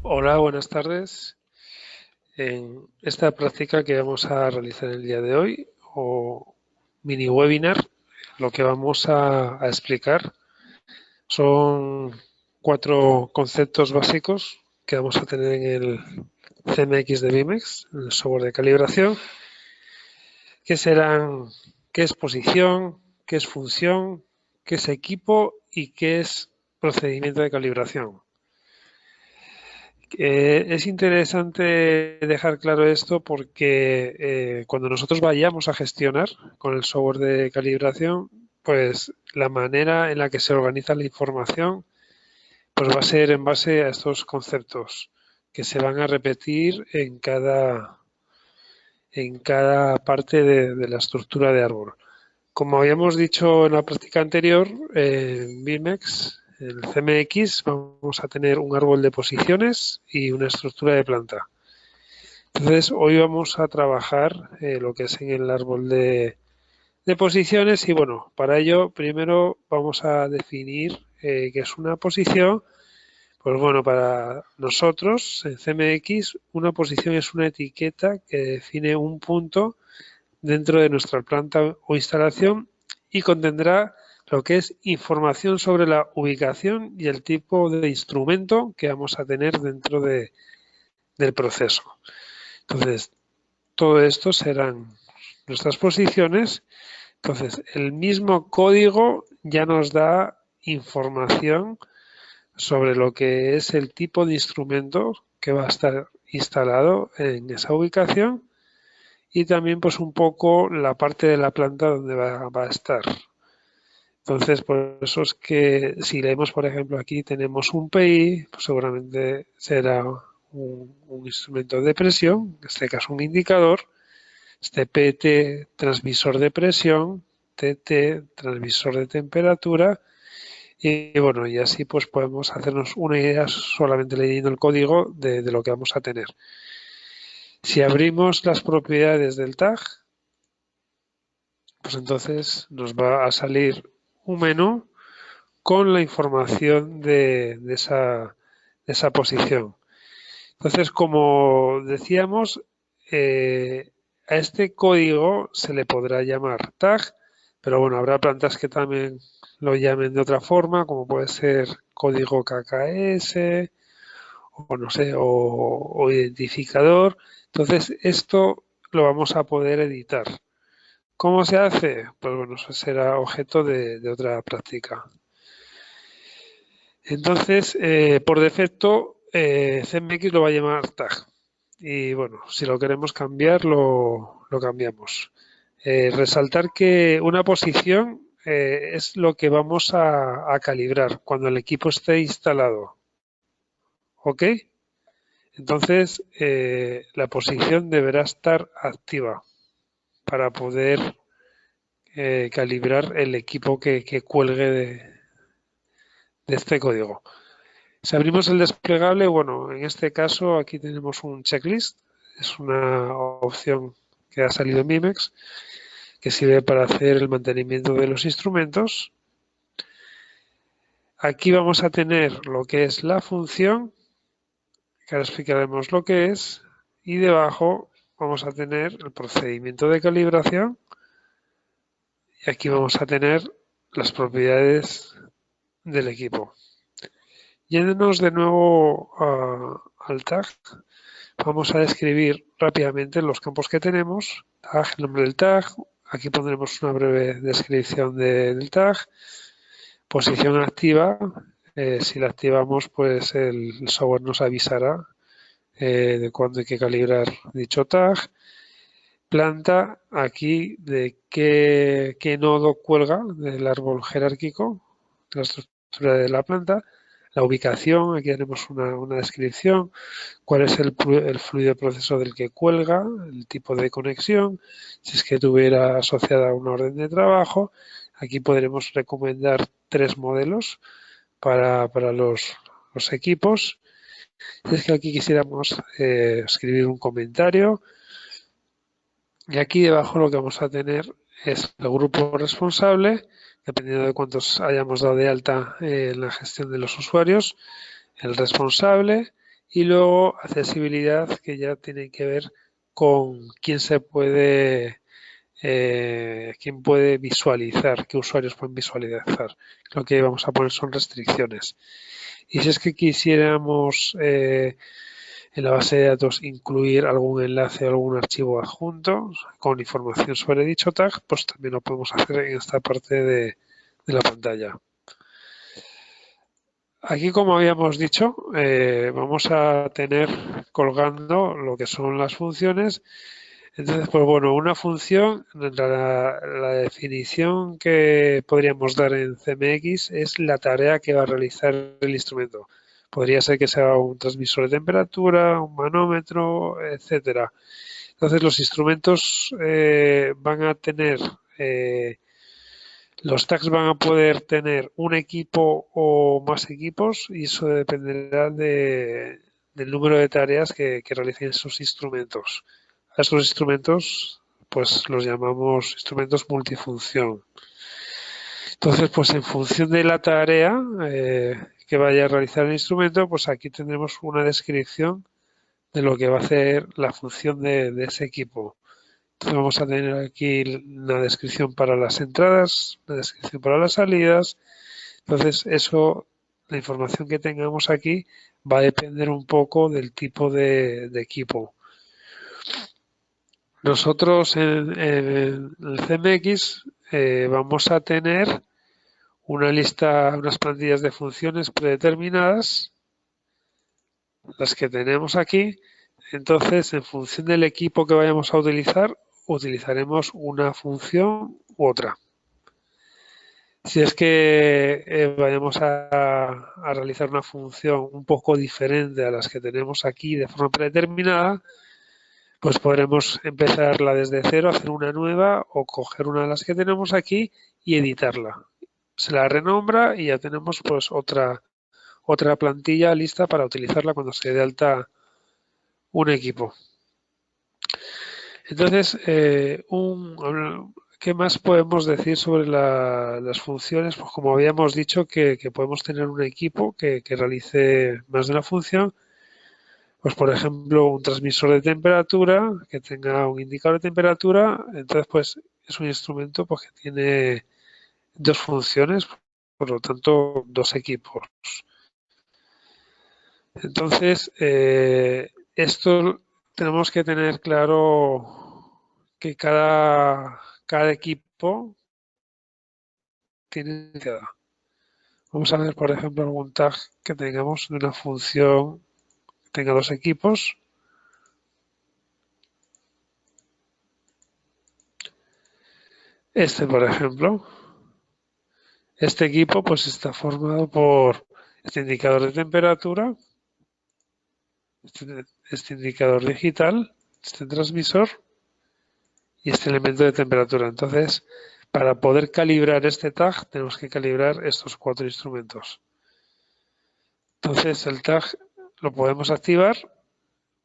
Hola, buenas tardes. En esta práctica que vamos a realizar el día de hoy, o mini webinar, lo que vamos a explicar son cuatro conceptos básicos que vamos a tener en el CMX de Vimex, en el software de calibración, que serán qué es posición, qué es función, qué es equipo y qué es procedimiento de calibración. Es interesante dejar claro esto porque cuando nosotros vayamos a gestionar con el software de calibración, pues la manera en la que se organiza la información pues va a ser en base a estos conceptos que se van a repetir en cada parte de la estructura de árbol. Como habíamos dicho en la práctica anterior, en Bimex, en el CMX, vamos a tener un árbol de posiciones y una estructura de planta. Entonces, hoy vamos a trabajar lo que es en el árbol de posiciones y bueno, para ello primero vamos a definir qué es una posición. Pues bueno, para nosotros en CMX una posición es una etiqueta que define un punto dentro de nuestra planta o instalación y contendrá lo que es información sobre la ubicación y el tipo de instrumento que vamos a tener dentro del proceso. Entonces, todo esto serán nuestras posiciones. Entonces, el mismo código ya nos da información sobre lo que es el tipo de instrumento que va a estar instalado en esa ubicación y también pues un poco la parte de la planta donde va a estar. Entonces, por eso es que si leemos, por ejemplo, aquí tenemos un PI, pues seguramente será un instrumento de presión, en este caso un indicador, este PT, transmisor de presión, TT, transmisor de temperatura, y bueno, y así pues podemos hacernos una idea solamente leyendo el código de lo que vamos a tener. Si abrimos las propiedades del tag, pues entonces nos va a salir un menú con la información de esa posición. Entonces, como decíamos, a este código se le podrá llamar tag, pero bueno, habrá plantas que también lo llamen de otra forma, como puede ser código KKS o no sé, o identificador. Entonces, esto lo vamos a poder editar. ¿Cómo se hace? Pues bueno, eso será objeto de otra práctica. Entonces, por defecto, CMX lo va a llamar tag. Y bueno, si lo queremos cambiar, lo cambiamos. Resaltar que una posición es lo que vamos a calibrar cuando el equipo esté instalado. ¿Ok? Entonces, la posición deberá estar activa para poder calibrar el equipo que cuelgue de este código. Si abrimos el desplegable, bueno, en este caso aquí tenemos un checklist, es una opción que ha salido en Mimex, que sirve para hacer el mantenimiento de los instrumentos. Aquí vamos a tener lo que es la función, que ahora explicaremos lo que es, y debajo vamos a tener el procedimiento de calibración, y aquí vamos a tener las propiedades del equipo. Yéndonos de nuevo al tag, vamos a describir rápidamente los campos que tenemos. Tag, el nombre del tag. Aquí pondremos una breve descripción del tag. Posición activa. Si la activamos, pues el software nos avisará de cuándo hay que calibrar dicho tag. Planta, aquí de qué nodo cuelga del árbol jerárquico, de la estructura de la planta. La ubicación, aquí tenemos una descripción, cuál es el fluido de proceso del que cuelga, el tipo de conexión, si es que tuviera asociada una orden de trabajo. Aquí podremos recomendar 3 modelos para los equipos. Si es que aquí quisiéramos escribir un comentario, y aquí debajo lo que vamos a tener es el grupo responsable, dependiendo de cuántos hayamos dado de alta en la gestión de los usuarios, el responsable Y luego accesibilidad, que ya tiene que ver con quién se puede, quién puede visualizar, qué usuarios pueden visualizar. Lo que vamos a poner son restricciones. Y si es que quisiéramos en la base de datos incluir algún enlace o algún archivo adjunto con información sobre dicho tag, pues también lo podemos hacer en esta parte de la pantalla. Aquí, como habíamos dicho, vamos a tener colgando lo que son las funciones. Entonces, pues bueno, una función, la definición que podríamos dar en CMX es la tarea que va a realizar el instrumento. Podría ser que sea un transmisor de temperatura, un manómetro, etcétera. Entonces, los instrumentos van a tener, los tags van a poder tener un equipo o más equipos y eso dependerá del número de tareas que realicen esos instrumentos. A esos instrumentos, pues los llamamos instrumentos multifunción. Entonces, pues en función de la tarea que vaya a realizar el instrumento, pues aquí tendremos una descripción de lo que va a hacer la función de ese equipo. Entonces vamos a tener aquí una descripción para las entradas, una descripción para las salidas. Entonces eso, la información que tengamos aquí va a depender un poco del tipo de equipo. Nosotros en el CMX vamos a tener una lista, unas plantillas de funciones predeterminadas, las que tenemos aquí. Entonces, en función del equipo que vayamos a utilizar, utilizaremos una función u otra. Si es que vayamos a realizar una función un poco diferente a las que tenemos aquí de forma predeterminada, pues podremos empezarla desde cero, hacer una nueva o coger una de las que tenemos aquí y editarla. Se la renombra y ya tenemos pues otra plantilla lista para utilizarla cuando se dé de alta un equipo. Entonces, ¿qué más podemos decir sobre las funciones? Pues como habíamos dicho que podemos tener un equipo que realice más de una función. Pues por ejemplo, un transmisor de temperatura que tenga un indicador de temperatura, entonces pues es un instrumento pues, que tiene dos funciones, por lo tanto dos equipos. Entonces, esto tenemos que tener claro que cada equipo tiene cada. Vamos a ver, por ejemplo, algún tag que tengamos de una función que tenga dos equipos. Este, por ejemplo. Este equipo pues está formado por este indicador de temperatura, este indicador digital, este transmisor y este elemento de temperatura. Entonces, para poder calibrar este tag, tenemos que calibrar estos cuatro instrumentos. Entonces, el tag lo podemos activar,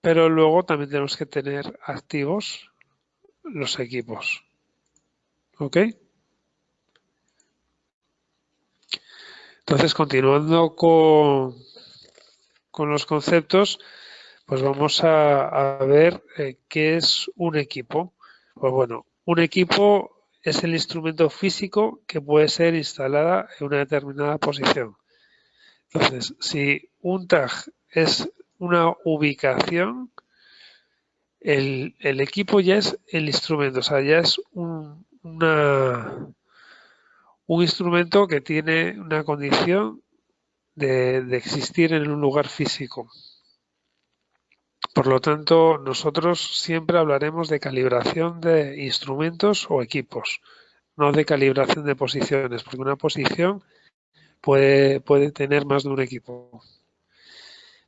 pero luego también tenemos que tener activos los equipos. ¿Ok? Entonces, continuando con los conceptos, pues vamos a ver qué es un equipo. Pues bueno, un equipo es el instrumento físico que puede ser instalada en una determinada posición. Entonces, si un tag es una ubicación, el equipo ya es el instrumento, o sea, ya es un instrumento que tiene una condición de existir en un lugar físico. Por lo tanto, nosotros siempre hablaremos de calibración de instrumentos o equipos, no de calibración de posiciones, porque una posición puede tener más de un equipo.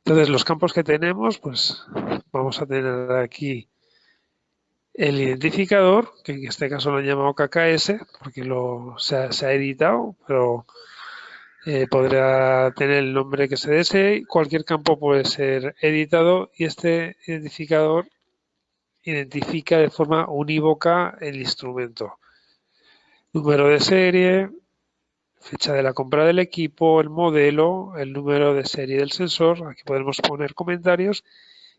Entonces, los campos que tenemos, pues vamos a tener aquí el identificador, que en este caso lo han llamado KKS, porque se ha editado, pero podrá tener el nombre que se desee. Cualquier campo puede ser editado y este identificador identifica de forma unívoca el instrumento. Número de serie, fecha de la compra del equipo, el modelo, el número de serie del sensor. Aquí podemos poner comentarios,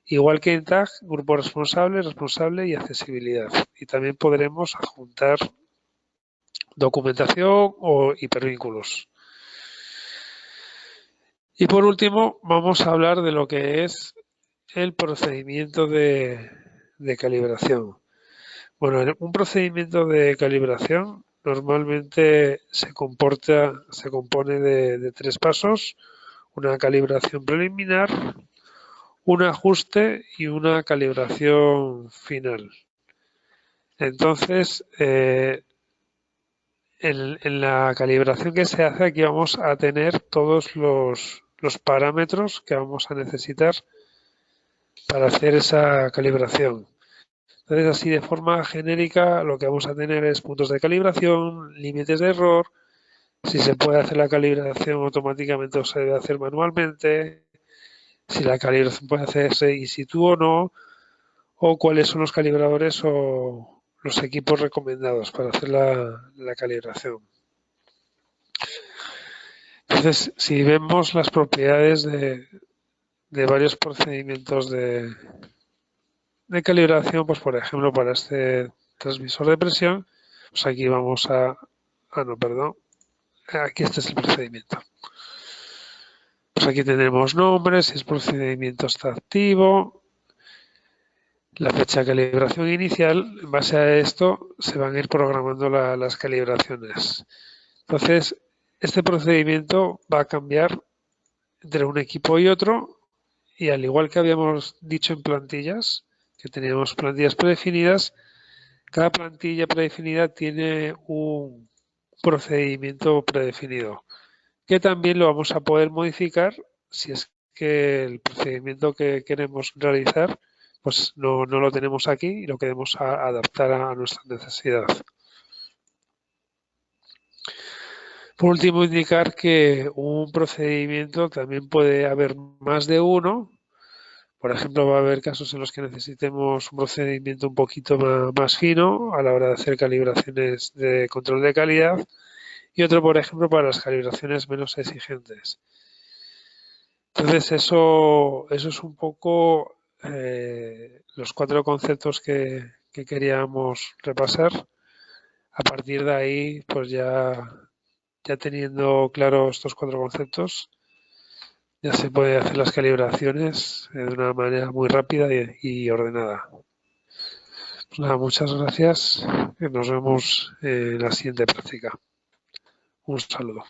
igual que en tag, grupo responsable, responsable y accesibilidad. Y también podremos adjuntar documentación o hipervínculos. Y por último, vamos a hablar de lo que es el procedimiento de calibración. Bueno, un procedimiento de calibración normalmente se compone de 3 pasos: una calibración preliminar, un ajuste y una calibración final. Entonces, en la calibración que se hace aquí vamos a tener todos los parámetros que vamos a necesitar para hacer esa calibración. Entonces, así de forma genérica, lo que vamos a tener es puntos de calibración, límites de error, si se puede hacer la calibración automáticamente o se debe hacer manualmente, si la calibración puede hacerse in situ o no, o cuáles son los calibradores o los equipos recomendados para hacer la calibración. Entonces, si vemos las propiedades de varios procedimientos de calibración, pues por ejemplo, para este transmisor de presión, pues aquí vamos a... Ah, no, perdón. Aquí este es el procedimiento. Pues aquí tenemos nombres, si el procedimiento está activo, la fecha de calibración inicial. En base a esto se van a ir programando las calibraciones. Entonces, este procedimiento va a cambiar entre un equipo y otro, y al igual que habíamos dicho en plantillas, que teníamos plantillas predefinidas, cada plantilla predefinida tiene un procedimiento predefinido, que también lo vamos a poder modificar si es que el procedimiento que queremos realizar pues no lo tenemos aquí y lo queremos adaptar a nuestra necesidad. Por último, indicar que un procedimiento también puede haber más de uno. Por ejemplo, va a haber casos en los que necesitemos un procedimiento un poquito más fino a la hora de hacer calibraciones de control de calidad, y otro, por ejemplo, para las calibraciones menos exigentes. Entonces, eso es un poco los 4 conceptos que queríamos repasar. A partir de ahí, pues ya teniendo claros estos 4 conceptos, ya se puede hacer las calibraciones de una manera muy rápida y ordenada. Pues nada, muchas gracias. Nos vemos en la siguiente práctica. Un saludo.